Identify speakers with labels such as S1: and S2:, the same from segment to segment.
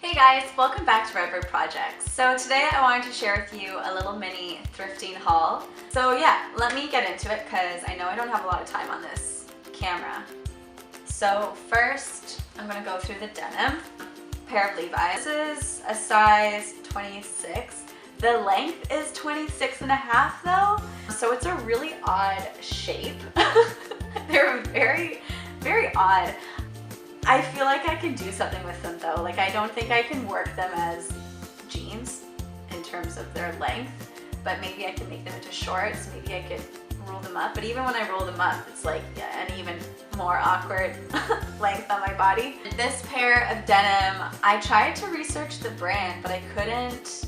S1: Hey guys, welcome back to Redbird Projects. So today I wanted to share with you a little mini thrifting haul. So yeah, let me get into it because I know I don't have a lot of time on this camera. So first, I'm gonna go through the denim. Pair of Levi's. This is a size 26. The length is 26 and a half though, so it's a really odd shape. They're very, very odd. I feel like I can do something with them though. Like I don't think I can work them as jeans in terms of their length, but maybe I can make them into shorts. Maybe I could roll them up, but even when I roll them up, it's like an even more awkward length on my body. This pair of denim, I tried to research the brand, but I couldn't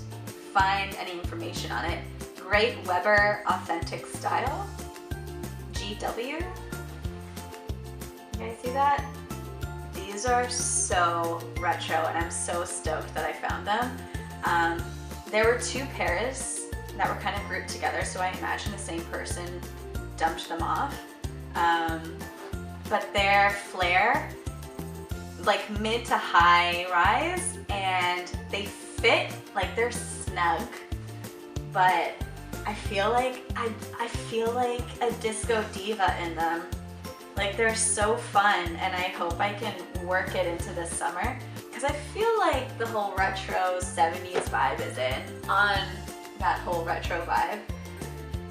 S1: find any information on it. Great Weber Authentic Style, GW. You guys see that? These are so retro and I'm so stoked that I found them. There were two pairs that were kind of grouped together, so I imagine the same person dumped them off. But they're flare, like mid to high rise, and they fit, like they're snug, but I feel like I feel like a disco diva in them. Like they're so fun, and I hope I can work it into this summer because I feel like the whole retro 70s vibe is in on that whole retro vibe.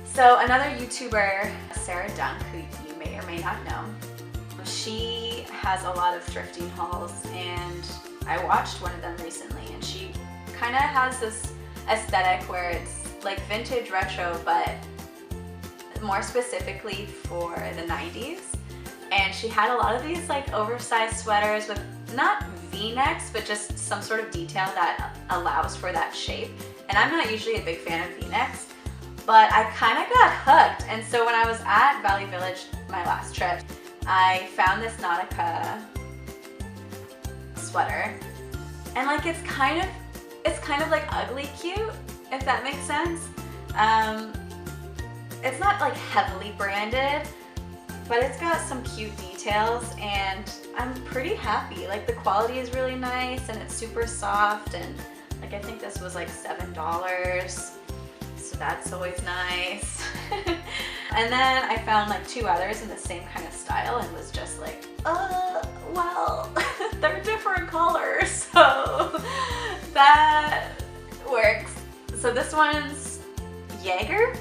S1: So another YouTuber, Sarah Dunk, who you may or may not know, she has a lot of thrifting hauls, and I watched one of them recently, and she kind of has this aesthetic where it's like vintage retro, but more specifically for the 90s. And she had a lot of these like oversized sweaters with not V-necks, but just some sort of detail that allows for that shape. And I'm not usually a big fan of V-necks, but I kind of got hooked. And so when I was at Valley Village, my last trip, I found this Nautica sweater. And like it's kind of like ugly cute, if that makes sense. It's not like heavily branded, but it's got some cute details, and I'm pretty happy. Like the quality is really nice, and it's super soft, and like I think this was like $7, so that's always nice. And then I found like two others in the same kind of style and was just like, well, they're different colors, so that works. So this one's Jaeger,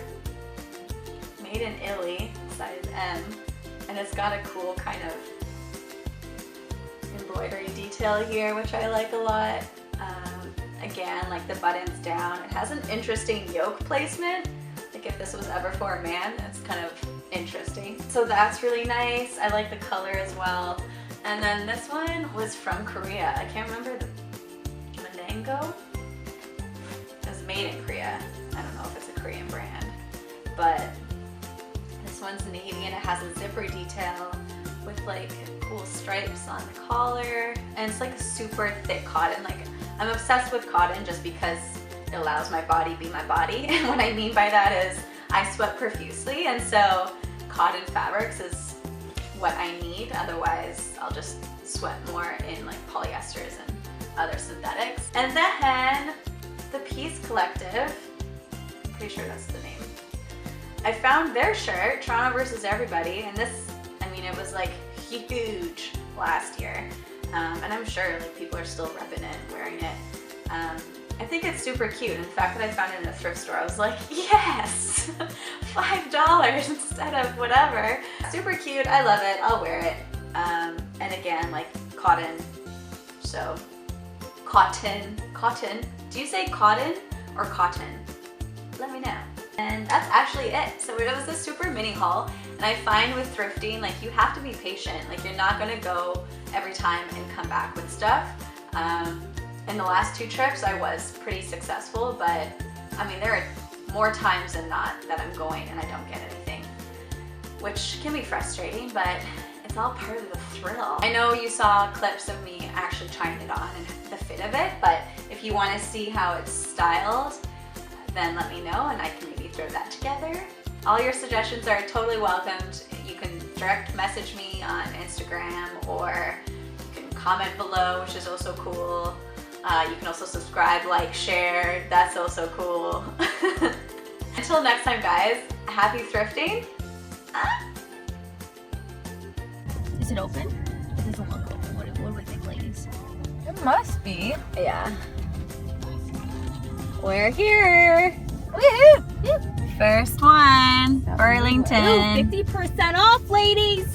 S1: made in Italy, size M. And it's got a cool kind of embroidery detail here, which I like a lot. Again, like the buttons down. It has an interesting yoke placement. Like if this was ever for a man, it's kind of interesting. So that's really nice. I like the color as well. And then this one was from Korea. I can't remember the Manango. It was made in Korea. I don't know if it's a Korean brand, but this one's navy, and it has a zipper detail with like cool stripes on the collar, and it's like a super thick cotton. Like I'm obsessed with cotton just because it allows my body be my body, and what I mean by that is I sweat profusely, and so cotton fabrics is what I need. Otherwise I'll just sweat more in like polyesters and other synthetics. And then the Peace Collective, I'm pretty sure that's the name. I found their shirt, Toronto versus Everybody, and this, I mean, it was like huge last year, and I'm sure like people are still repping it, wearing it. I think it's super cute. In fact, when I found it in a thrift store, I was like, yes, $5 instead of whatever. Super cute, I love it, I'll wear it. And again, like cotton, so cotton. Do you say cotton or cotton? Let me know. And that's actually it. So it was a super mini haul, and I find with thrifting, like you have to be patient. Like you're not gonna go every time and come back with stuff. In the last two trips I was pretty successful, but I mean there are more times than not that I'm going and I don't get anything, which can be frustrating, but it's all part of the thrill. I know you saw clips of me actually trying it on and the fit of it, but if you want to see how it's styled, then let me know and I can maybe throw that together. All your suggestions are totally welcomed. You can direct message me on Instagram, or you can comment below, which is also cool. You can also subscribe, like, share. That's also cool. Until next time, guys, happy thrifting.
S2: Is it open? It doesn't look open. What do we think, ladies?
S1: It must be. Yeah. We're here. Woohoo! First one, Burlington.
S2: Ooh, 50% off, ladies.